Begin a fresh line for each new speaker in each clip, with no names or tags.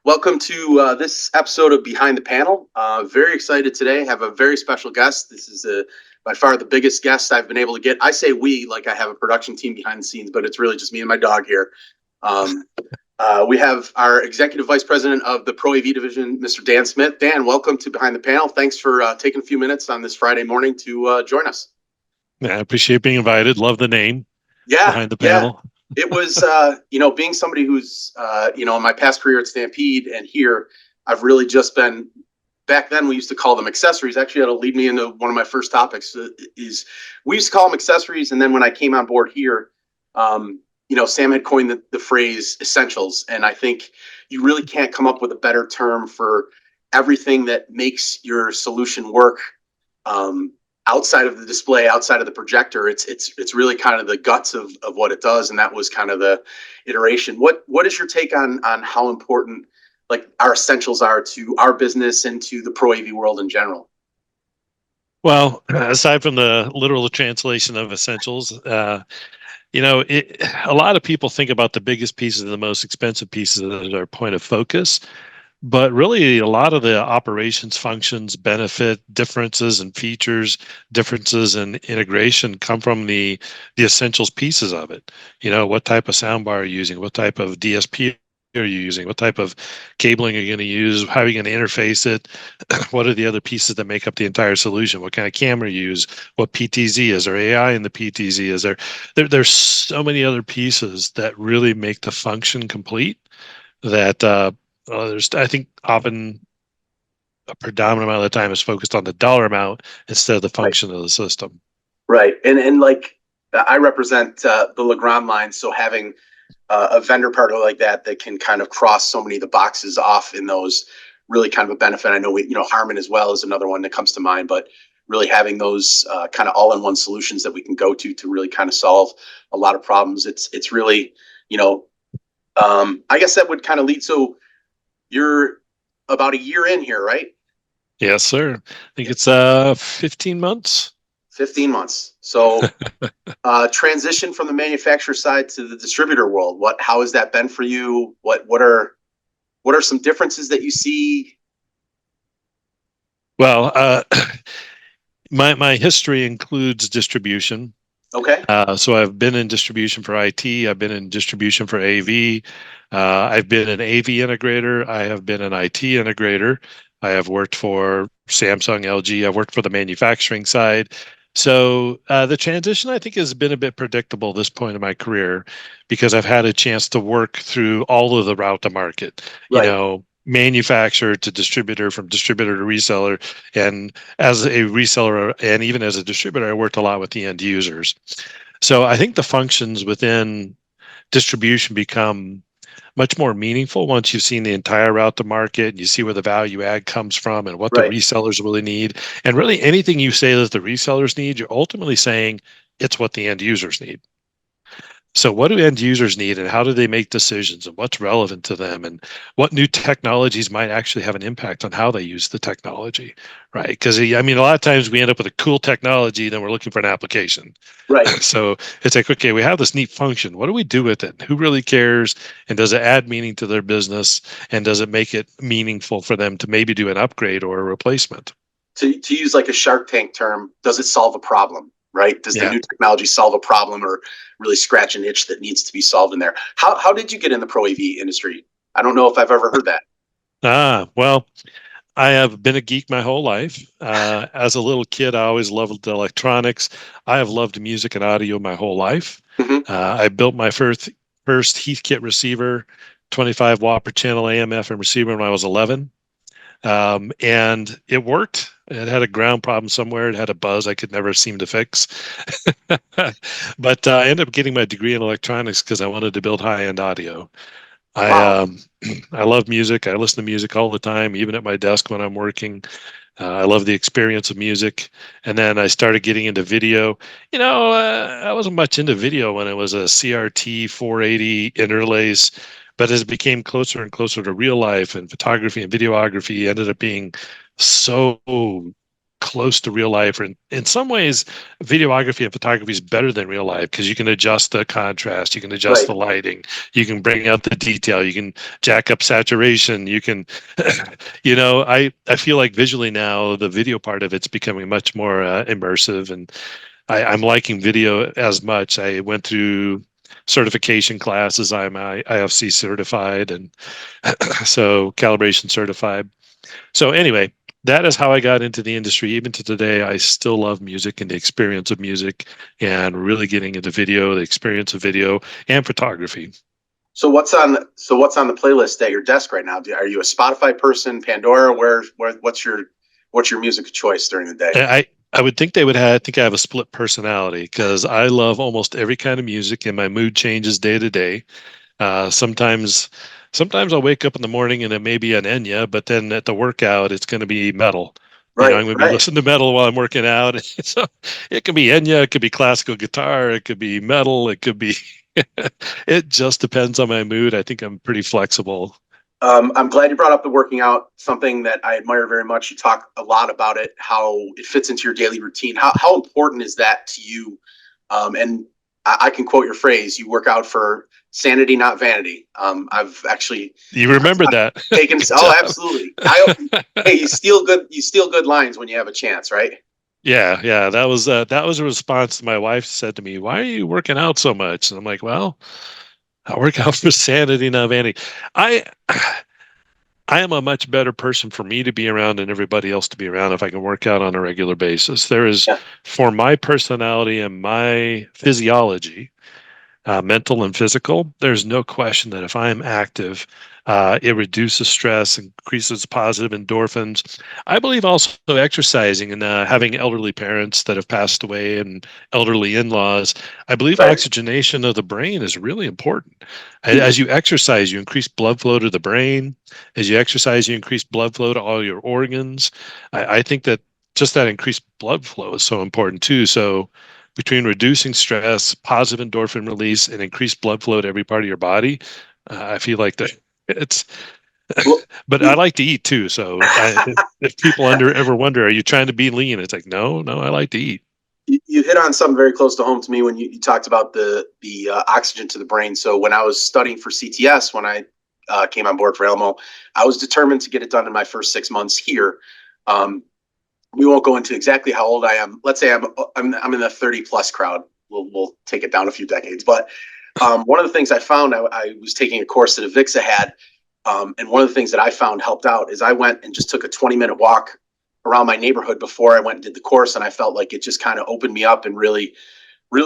Welcome to this episode of Behind the Panel. Very excited today. Have a very special guest. This is by far the biggest guest I've been able to get. I say we, like I have a production team behind the scenes, but it's really just me and my dog here. We have our Executive Vice President of the Pro AV Division, Mr. Dan Smith. Dan, welcome to Behind the Panel. Thanks for taking a few minutes on this Friday morning to join us.
Yeah, I appreciate being invited. Love the name.
Yeah,
Behind the Panel.
It was, being somebody who's, in my past career at Stampede and here, I've really just been, back then we used to call them accessories. Actually, that'll lead me into one of my first topics is we used to call them accessories. And then when I came on board here, Sam had coined the phrase essentials. And I think you really can't come up with a better term for everything that makes your solution work. Outside of the display, outside of the projector, it's really kind of the guts of what it does, and that was kind of the iteration. What is your take on how important like our essentials are to our business and to the Pro AV world in general?
Well, aside from the literal translation of essentials, a lot of people think about the biggest pieces, the most expensive pieces as our point of focus. But really, a lot of the operations, functions, benefit differences and features, differences in integration come from the essentials pieces of it. What type of soundbar are you using? What type of DSP are you using? What type of cabling are you going to use? How are you going to interface it? What are the other pieces that make up the entire solution? What kind of camera you use? What PTZ is there? AI in the PTZ is there? There's so many other pieces that really make the function complete that there's, I think, often a predominant amount of the time is focused on the dollar amount instead of the function of the system.
Right. And like I represent the Legrand line. So having a vendor partner like that can kind of cross so many of the boxes off in those really kind of a benefit. I know Harman as well is another one that comes to mind, but really having those kind of all-in-one solutions that we can go to really kind of solve a lot of problems. It's really, I guess that would kind of lead. So you're about a year in here, right?
Yes, sir. I think it's 15 months.
15 months. So transition from the manufacturer side to the distributor world. How has that been for you? What are some differences that you see?
Well, my history includes distribution.
Okay.
So I've been in distribution for IT. I've been in distribution for AV. I've been an AV integrator. I have been an IT integrator. I have worked for Samsung, LG. I've worked for the manufacturing side. So the transition, I think, has been a bit predictable at this point in my career because I've had a chance to work through all of the route to market.
Right.
Manufacturer to distributor, from distributor to reseller. And as a reseller and even as a distributor, I worked a lot with the end users. So I think the functions within distribution become much more meaningful once you've seen the entire route to market and you see where the value add comes from and what the
Right.
resellers really need. And really anything you say that the resellers need, you're ultimately saying it's what the end users need. So what do end users need and how do they make decisions and what's relevant to them and what new technologies might actually have an impact on how they use the technology, right? Because a lot of times we end up with a cool technology, then we're looking for an application.
Right.
So it's like, okay, we have this neat function. What do we do with it? Who really cares? And does it add meaning to their business? And does it make it meaningful for them to maybe do an upgrade or a replacement?
To use like a Shark Tank term, does it solve a problem? Right? Does the
Yeah.
new technology solve a problem or really scratch an itch that needs to be solved in there? How did you get in the Pro AV industry? I don't know if I've ever heard that.
Well, I have been a geek my whole life. As a little kid, I always loved electronics. I have loved music and audio my whole life.
Mm-hmm.
I built my first Heathkit receiver, 25 watt per channel AM FM receiver when I was 11. And it worked. It had a ground problem somewhere. It had a buzz I could never seem to fix. But I ended up getting my degree in electronics because I wanted to build high-end audio. I
Wow.
I love music. I listen to music all the time, even at my desk when I'm working. I love the experience of music. And then I started getting into video. I wasn't much into video when it was a CRT 480 interlace, but as it became closer and closer to real life and photography and videography ended up being so close to real life. And in some ways, videography and photography is better than real life because you can adjust the contrast, you can adjust
Right.
the lighting, you can bring out the detail, you can jack up saturation, you can, I feel like visually now the video part of it's becoming much more immersive, and I'm liking video as much. I went through certification classes. I'm IFC certified and so calibration certified. So anyway, that is how I got into the industry. Even to today, I still love music and the experience of music and really getting into video, the experience of video and photography.
So what's on the playlist at your desk right now? Are you a Spotify person, Pandora? What's your music of choice during the day?
I would think they would have, I think I have a split personality because I love almost every kind of music and my mood changes day to day. Sometimes, sometimes I'll wake up in the morning and it may be an Enya, but then at the workout, it's going to be metal.
Right,
I'm going to be
right.
listening to metal while I'm working out. So it could be Enya, it could be classical guitar, it could be metal, it could be, it just depends on my mood. I think I'm pretty flexible.
I'm glad you brought up the working out, something that I admire very much. You talk a lot about it, how it fits into your daily routine. How important is that to you? And I can quote your phrase: "You work out for sanity, not vanity." I've actually
You remember that.
taken.
Good
Oh,
job.
absolutely. Hey, you steal good lines when you have a chance, right?
Yeah, yeah, that was a response my wife said to me, "Why are you working out so much?" And I'm like, "Well, I work out for sanity, not vanity." I I am a much better person for me to be around and everybody else to be around if I can work out on a regular basis. There is,
Yeah.
for my personality and my physiology, mental and physical, there's no question that if I am active, it reduces stress, increases positive endorphins. I believe also exercising and having elderly parents that have passed away and elderly in laws. I believe
Right.
oxygenation of the brain is really important.
Mhm.
As you exercise, you increase blood flow to the brain. As you exercise, you increase blood flow to all your organs. I think that just that increased blood flow is so important too. So, between reducing stress, positive endorphin release, and increased blood flow to every part of your body, I feel like that it's.
Well,
But I
you,
like to eat too. So if people ever wonder, are you trying to be lean? It's like, no, no, I like to eat.
you hit on something very close to home to me when you talked about the oxygen to the brain. So when I was studying for CTS, when I came on board for Almo, I was determined to get it done in my first 6 months here. Um, we won't go into exactly how old I am. Let's say I'm in the 30 plus crowd. We'll take it down a few decades. But one of the things I found, I was taking a course that Avixa had, and one of the things that I found helped out is I went and just took a 20-minute walk around my neighborhood before I went and did the course, and I felt like it just kind of opened me up and really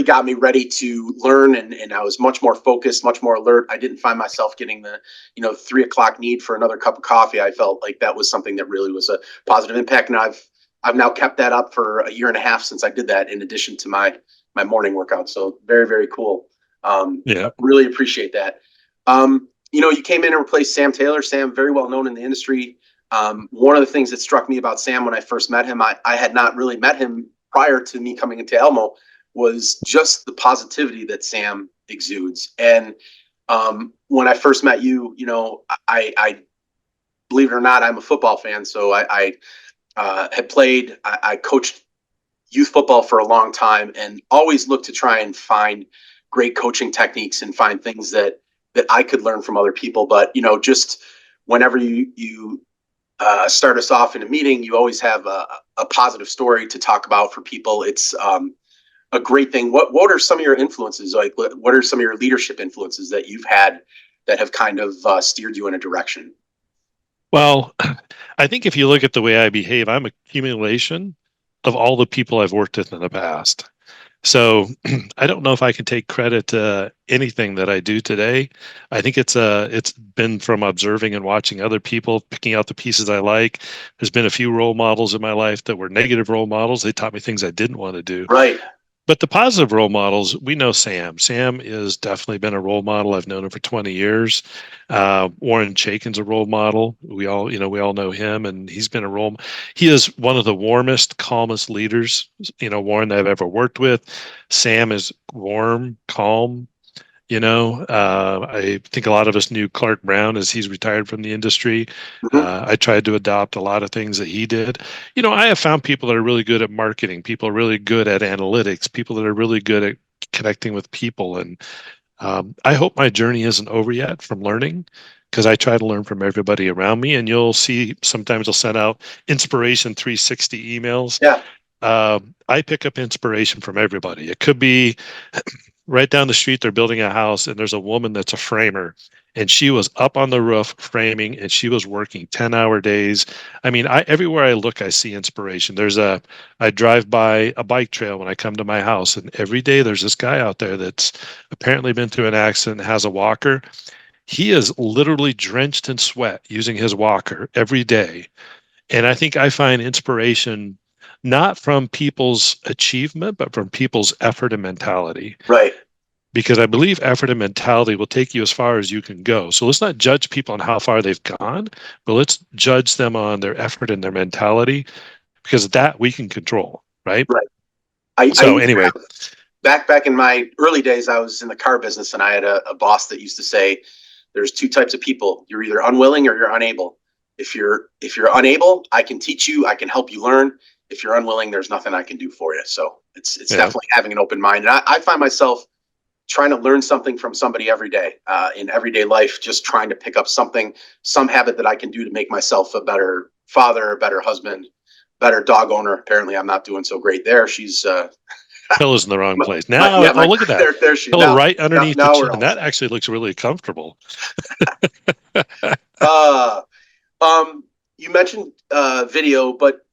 got me ready to learn, and I was much more focused, much more alert. I didn't find myself getting the 3 o'clock need for another cup of coffee. I felt like that was something that really was a positive impact, and I've now kept that up for a year and a half since I did that, in addition to my morning workout. So very, very cool.
Yeah.
Really appreciate that. You came in and replaced Sam Taylor. Sam, very well known in the industry. One of the things that struck me about Sam when I first met him, I had not really met him prior to me coming into Elmo, was just the positivity that Sam exudes. And when I first met you, I believe it or not, I'm a football fan. So I had played, I coached youth football for a long time, and always looked to try and find great coaching techniques and find things that I could learn from other people. But just whenever you start us off in a meeting, you always have a positive story to talk about for people. It's a great thing. What are some of your influences? Like, what are some of your leadership influences that you've had that have kind of steered you in a direction?
Well, I think if you look at the way I behave, I'm a accumulation of all the people I've worked with in the past. So I don't know if I can take credit to anything that I do today. I think it's been from observing and watching other people, picking out the pieces I like. There's been a few role models in my life that were negative role models. They taught me things I didn't want to do.
Right.
But the positive role models, we know Sam. Sam has definitely been a role model. I've known him for 20 years. Warren Chakin's a role model. We all know him, and he's been a role. He is one of the warmest, calmest leaders, Warren, that I've ever worked with. Sam is warm, calm, I think a lot of us knew Clark Brown as he's retired from the industry.
Hmm.
I tried to adopt a lot of things that he did. I have found people that are really good at marketing, people are really good at analytics, people that are really good at connecting with people. And I hope my journey isn't over yet from learning, because I try to learn from everybody around me. And you'll see sometimes I'll send out Inspiration 360 emails.
Yeah.
I pick up inspiration from everybody. It could be right down the street, they're building a house, and there's a woman that's a framer, and she was up on the roof framing, and she was working 10-hour days. I mean, everywhere I look, I see inspiration. I drive by a bike trail when I come to my house, and every day there's this guy out there that's apparently been through an accident, has a walker. He is literally drenched in sweat using his walker every day. And I think I find inspiration not from people's achievement, but from people's effort and mentality.
Right.
Because I believe effort and mentality will take you as far as you can go. So let's not judge people on how far they've gone, but let's judge them on their effort and their mentality, because that we can control, right?
Right. I
So
used to
anyway,
have, back in my early days, I was in the car business, and I had a boss that used to say, "There's two types of people. You're either unwilling or you're unable. If you're unable, I can teach you. I can help you learn. If you're unwilling, there's nothing I can do for you." So it's
yeah,
definitely having an open mind. And I find myself trying to learn something from somebody every day in everyday life, just trying to pick up something, some habit that I can do to make myself a better father, a better husband, better dog owner. Apparently, I'm not doing so great there. She's
pillow's in the wrong place.
yeah,
Now, oh, look at that.
there she
Pillow
now.
right
Now,
underneath the
now we're
chin.
all
That
set.
actually looks really comfortable.
Uh, um, you mentioned video, but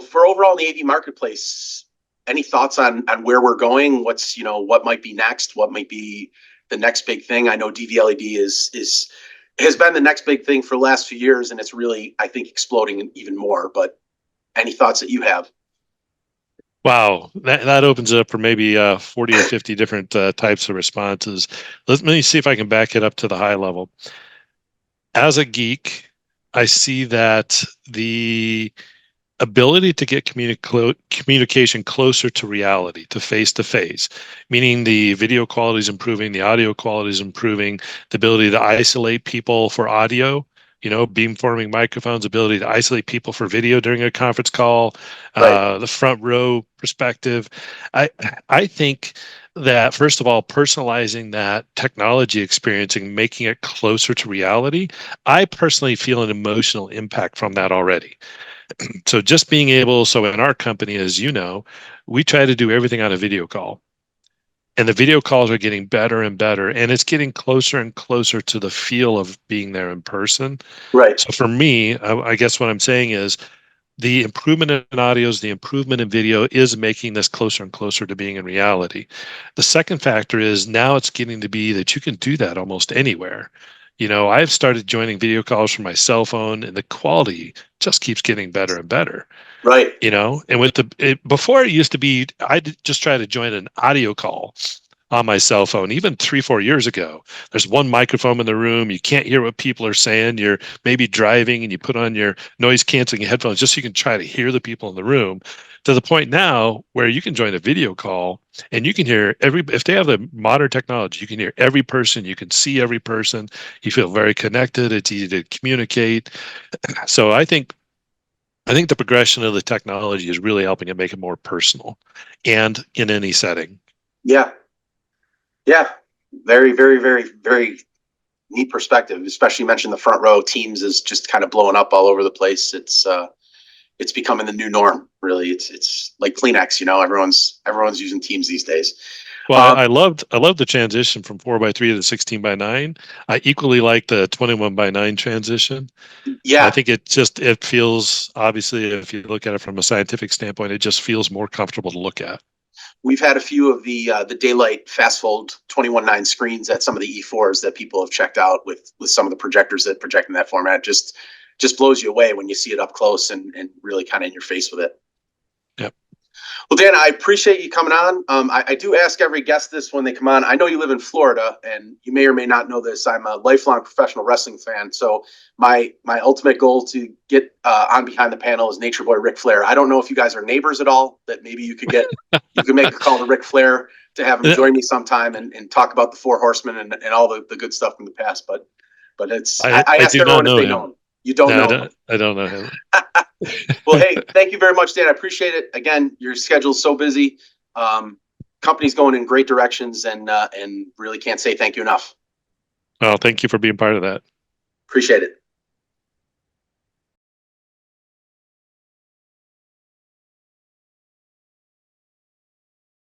for overall in the AV marketplace, any thoughts on where we're going? What might be next? What might be the next big thing? I know DVLED is has been the next big thing for the last few years, and it's really, I think, exploding even more. But any thoughts that you have?
Wow, that opens it up for maybe 40 or 50 different types of responses. Let me see if I can back it up to the high level. As a geek, I see that the ability to get communication closer to reality, to face, meaning the video quality is improving, the audio quality is improving, the ability to isolate people for audio, beamforming microphones, ability to isolate people for video during a conference call,
Right,
the front row perspective. I I think that first of all, personalizing that technology experience and making it closer to reality, I personally feel an emotional impact from that already. So just being able, so in our company, as you know, we try to do everything on a video call. And the video calls are getting better and better, and it's getting closer and closer to the feel of being there in person.
right,
So for me, I guess what I'm saying is the improvement in audios, the improvement in video is making this closer and closer to being in reality. The second factor is now it's getting to be that you can do that almost anywhere. I've started joining video calls from my cell phone, and the quality just keeps getting better and better.
right,
And before it used to be, just try to join an audio call on my cell phone, even 3, 4 years ago. There's one microphone in the room. You can't hear what people are saying. You're maybe driving and you put on your noise canceling headphones just so you can try to hear the people in the room, to the point now where you can join a video call and you can hear if they have the modern technology, you can hear every person, you can see every person, you feel very connected. It's easy to communicate. So I think the progression of the technology is really helping it make it more personal and in any setting.
yeah, yeah. Very, very, very, very neat perspective. Especially you mentioned the front row. Teams is just kind of blowing up all over the place. It's becoming the new norm. Really, it's like Kleenex. Everyone's using Teams these days.
Well,
Um,
I love the transition from 4:3 to the 16:9. I equally like the 21:9 transition. I
yeah,
think it feels, obviously, if you look at it from a scientific standpoint, it just feels more comfortable to look at.
we've had a few of the daylight fast fold 21:9 screens at some of the E4s that people have checked out with some of the projectors that project in that format. Just blows you away when you see it up close and really kind of in your face with it.
Yep.
Well, Dan, I appreciate you coming on. I do ask every guest this when they come on. I know you live in Florida, and you may or may not know this. I'm a lifelong professional wrestling fan. So my ultimate goal to get on behind the panel is Nature Boy Ric Flair. I don't know if you guys are neighbors at all. That maybe you could make a call to Ric Flair to have him
Yeah,
join me sometime and talk about the Four Horsemen and all the good stuff from the past. But I
I
ask
do not
everyone if
know
they know
him.
him. You don't
No,
know him.
I don't know him.
Well, hey, thank you very much, Dan. I appreciate it. Again, your schedule's so busy. Company's going in great directions, and really can't say thank you enough.
Well, thank you for being part of that.
Appreciate it.